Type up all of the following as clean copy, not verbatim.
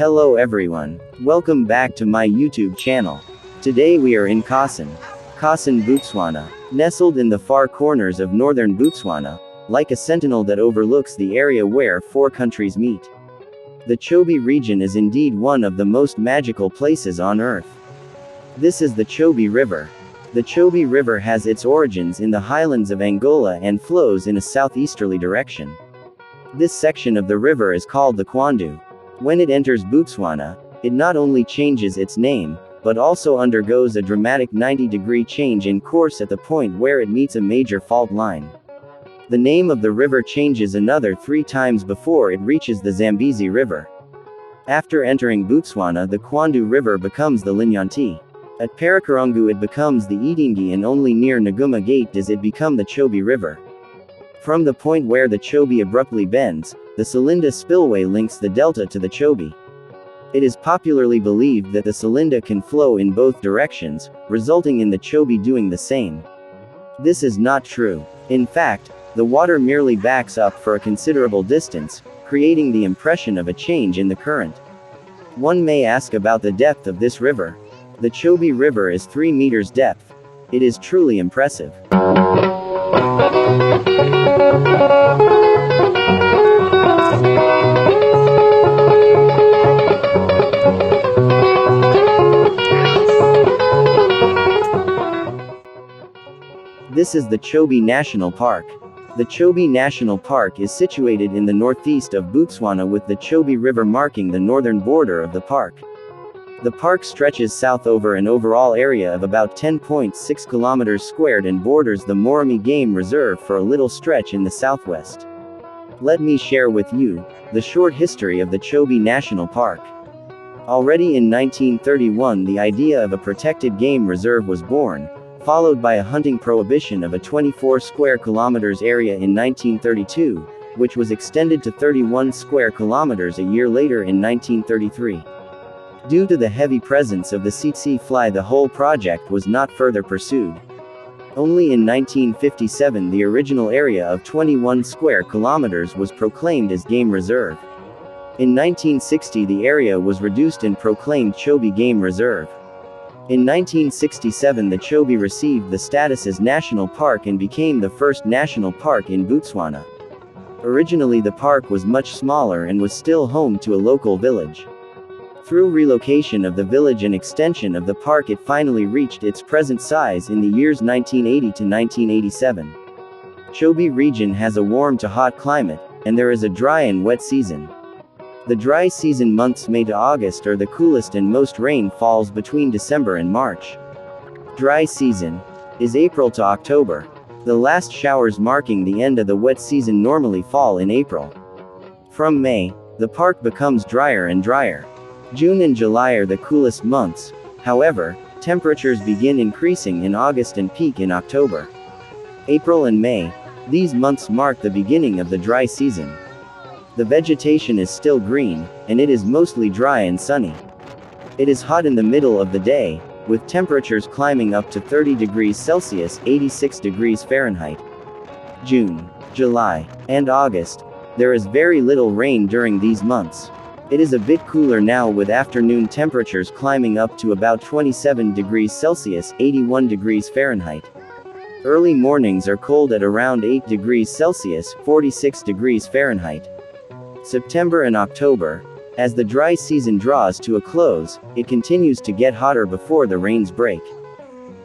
Hello everyone. Welcome back to my YouTube channel. Today we are in Kasan, Botswana. Nestled in the far corners of northern Botswana, like a sentinel that overlooks the area where four countries meet. The Chobe region is indeed one of the most magical places on earth. This is the Chobe River. The Chobe River has its origins in the highlands of Angola and flows in a southeasterly direction. This section of the river is called the Kwandu. When it enters Botswana, it not only changes its name, but also undergoes a dramatic 90-degree change in course at the point where it meets a major fault line. The name of the river changes another 3 times before it reaches the Zambezi River. After entering Botswana, the Kwandu River becomes the Linyanti. At Parakarangu it becomes the Itingi, and only near Nguma Gate does it become the Chobe River. From the point where the Chobe abruptly bends, the Selinda spillway links the delta to the Chobe. It is popularly believed that the Selinda can flow in both directions, resulting in the Chobe doing the same. This is not true. In fact, the water merely backs up for a considerable distance, creating the impression of a change in the current. One may ask about the depth of this river. The Chobe River is 3 meters depth. It is truly impressive. This is the Chobe National Park. The Chobe National Park is situated in the northeast of Botswana, with the Chobe River marking the northern border of the park. The park stretches south over an overall area of about 10.6 kilometers squared and borders the Moremi Game Reserve for a little stretch in the southwest. Let me share with you the short history of the Chobe National Park. Already in 1931, the idea of a protected game reserve was born, followed by a hunting prohibition of a 24 square kilometers area in 1932, which was extended to 31 square kilometers a year later in 1933. Due to the heavy presence of the tsetse fly, the whole project was not further pursued. Only in 1957 the original area of 21 square kilometers was proclaimed as game reserve. In 1960 the area was reduced and proclaimed Chobe Game Reserve. In 1967 the Chobe received the status as national park and became the first national park in Botswana. Originally the park was much smaller and was still home to a local village. Through relocation of the village and extension of the park, it finally reached its present size in the years 1980 to 1987. Chobe region has a warm to hot climate, and there is a dry and wet season. The dry season months May to August are the coolest, and most rain falls between December and March. Dry season is April to October. The last showers marking the end of the wet season normally fall in April. From May, the park becomes drier and drier. June and July are the coolest months. However, temperatures begin increasing in August and peak in October. April and May, these months mark the beginning of the dry season. The vegetation is still green, and it is mostly dry and sunny. It is hot in the middle of the day, with temperatures climbing up to 30 degrees Celsius, 86 degrees Fahrenheit. June, July, and August, there is very little rain during these months. It is a bit cooler now, with afternoon temperatures climbing up to about 27 degrees Celsius, 81 degrees Fahrenheit. Early mornings are cold at around 8 degrees Celsius, 46 degrees Fahrenheit. September and October, as the dry season draws to a close, it continues to get hotter before the rains break.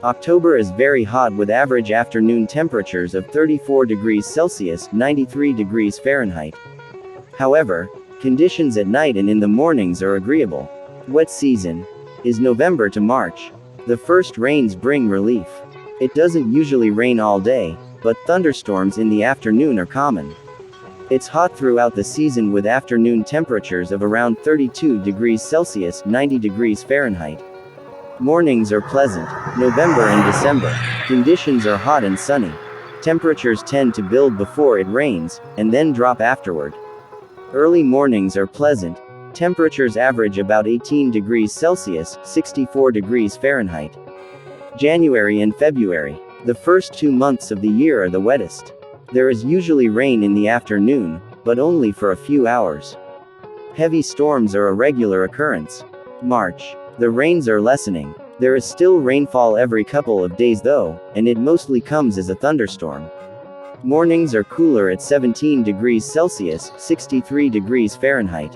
October is very hot, with average afternoon temperatures of 34 degrees Celsius, 93 degrees Fahrenheit. However, conditions at night and in the mornings are agreeable. Wet season is November to March. The first rains bring relief. It doesn't usually rain all day, but thunderstorms in the afternoon are common. It's hot throughout the season, with afternoon temperatures of around 32 degrees Celsius, 90 degrees Fahrenheit. Mornings are pleasant. November and December, conditions are hot and sunny. Temperatures tend to build before it rains, and then drop afterward. Early mornings are pleasant. Temperatures average about 18 degrees Celsius, 64 degrees Fahrenheit. January and February, the first 2 months of the year, are the wettest. There is usually rain in the afternoon, but only for a few hours. Heavy storms are a regular occurrence. March. The rains are lessening. There is still rainfall every couple of days though, and it mostly comes as a thunderstorm. Mornings are cooler at 17 degrees Celsius, 63 degrees Fahrenheit.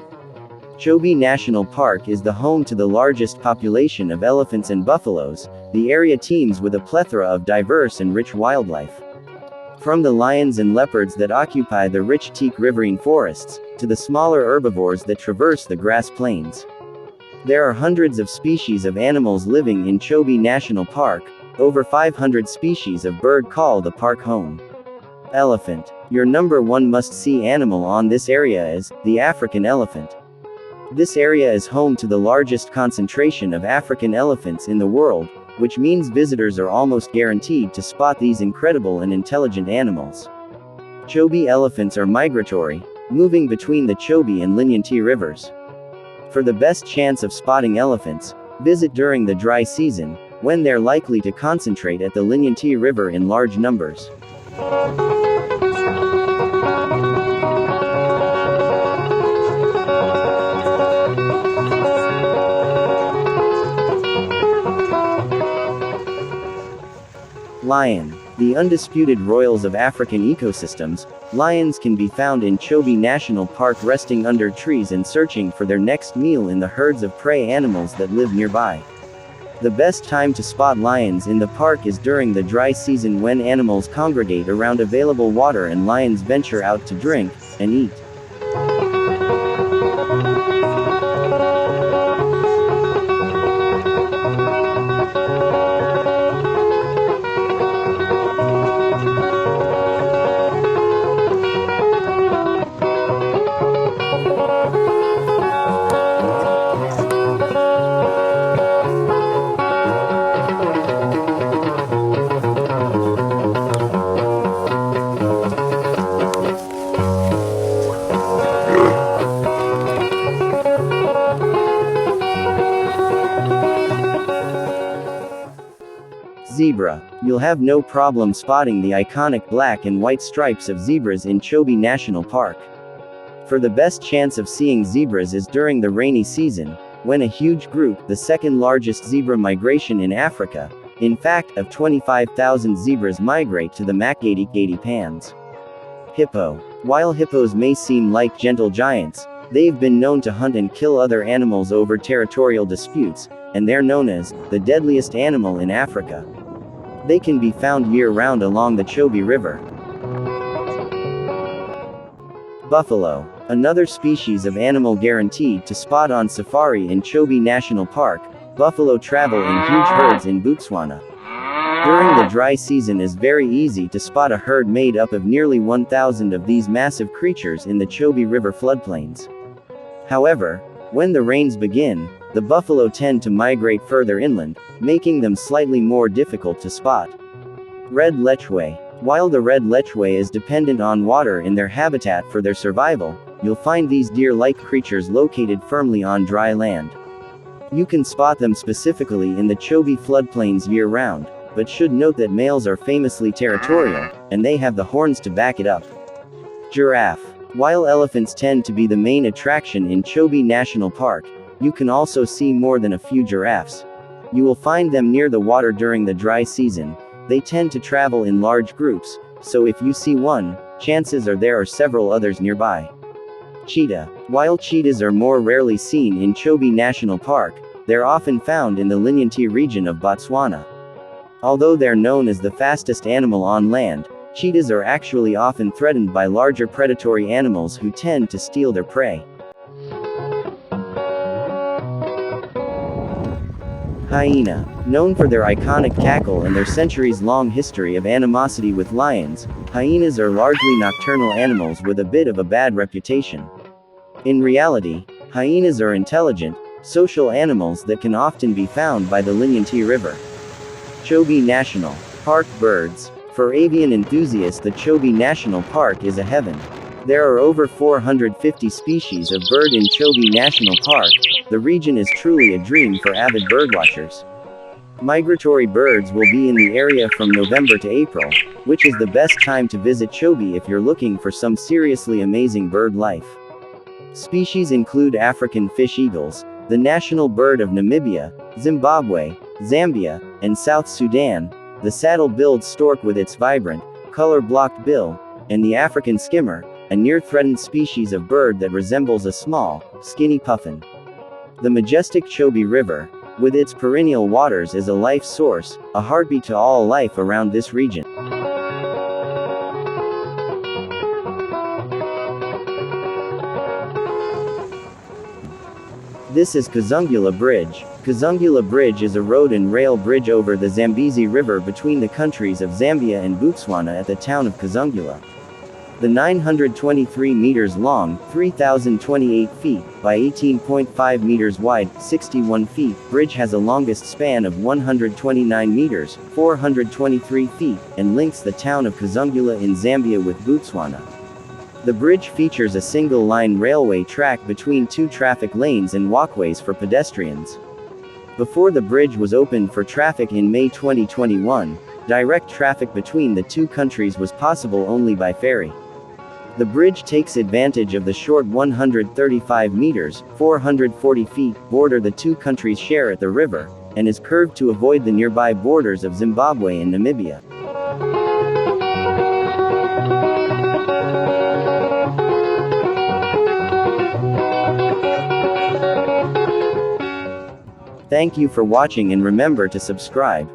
Chobe National Park is the home to the largest population of elephants and buffaloes. The area teems with a plethora of diverse and rich wildlife. From the lions and leopards that occupy the rich teak riverine forests, to the smaller herbivores that traverse the grass plains. There are hundreds of species of animals living in Chobe National Park. Over 500 species of bird call the park home. Elephant. Your number one must-see animal on this area is the African elephant. This area is home to the largest concentration of African elephants in the world, which means visitors are almost guaranteed to spot these incredible and intelligent animals. Chobe elephants are migratory, moving between the Chobe and Linyanti rivers. For the best chance of spotting elephants, visit during the dry season, when they're likely to concentrate at the Linyanti River in large numbers. Lion. The undisputed royals of African ecosystems, lions can be found in Chobe National Park resting under trees and searching for their next meal in the herds of prey animals that live nearby. The best time to spot lions in the park is during the dry season when animals congregate around available water and lions venture out to drink and eat. Zebra. You'll have no problem spotting the iconic black and white stripes of zebras in Chobe National Park. For the best chance of seeing zebras is during the rainy season, when a huge group, the second largest zebra migration in Africa, in fact, of 25,000 zebras migrate to the IKE-TOURS pans. Hippo. While hippos may seem like gentle giants, they've been known to hunt and kill other animals over territorial disputes, and they're known as the deadliest animal in Africa. They can be found year-round along the Chobe River. Buffalo. Another species of animal guaranteed to spot on safari in Chobe National Park. Buffalo travel in huge herds in Botswana. During the dry season is very easy to spot a herd made up of nearly 1,000 of these massive creatures in the Chobe River floodplains. However, when the rains begin, the buffalo tend to migrate further inland, making them slightly more difficult to spot. Red lechwe. While the red lechwe is dependent on water in their habitat for their survival, you'll find these deer-like creatures located firmly on dry land. You can spot them specifically in the Chobe floodplains year-round, but should note that males are famously territorial, and they have the horns to back it up. Giraffe. While elephants tend to be the main attraction in Chobe National Park, you can also see more than a few giraffes. You will find them near the water during the dry season. They tend to travel in large groups, so if you see one, chances are there are several others nearby. Cheetah. While cheetahs are more rarely seen in Chobe National Park, they're often found in the Linyanti region of Botswana. Although they're known as the fastest animal on land, cheetahs are actually often threatened by larger predatory animals who tend to steal their prey. Hyena. Known for their iconic cackle and their centuries-long history of animosity with lions, hyenas are largely nocturnal animals with a bit of a bad reputation. In reality, hyenas are intelligent, social animals that can often be found by the Linyanti River. Chobe National Park birds. For avian enthusiasts, the Chobe National Park is a heaven. There are over 450 species of bird in Chobe National Park. The region is truly a dream for avid birdwatchers. Migratory birds will be in the area from November to April, which is the best time to visit Chobe if you're looking for some seriously amazing bird life. Species include African fish eagles, the national bird of Namibia, Zimbabwe, Zambia, and South Sudan, the saddle-billed stork with its vibrant, color-blocked bill, and the African skimmer, a near-threatened species of bird that resembles a small, skinny puffin. The majestic Chobe River, with its perennial waters, is a life source, a heartbeat to all life around this region. This is Kazungula Bridge. Kazungula Bridge is a road and rail bridge over the Zambezi River between the countries of Zambia and Botswana at the town of Kazungula. The 923 meters long, 3,028 feet, by 18.5 meters wide, 61 feet, bridge has a longest span of 129 meters, 423 feet, and links the town of Kazungula in Zambia with Botswana. The bridge features a single-line railway track between two traffic lanes and walkways for pedestrians. Before the bridge was opened for traffic in May 2021, direct traffic between the two countries was possible only by ferry. The bridge takes advantage of the short 135 meters, 440 feet, border the two countries share at the river, and is curved to avoid the nearby borders of Zimbabwe and Namibia. Thank you for watching and remember to subscribe.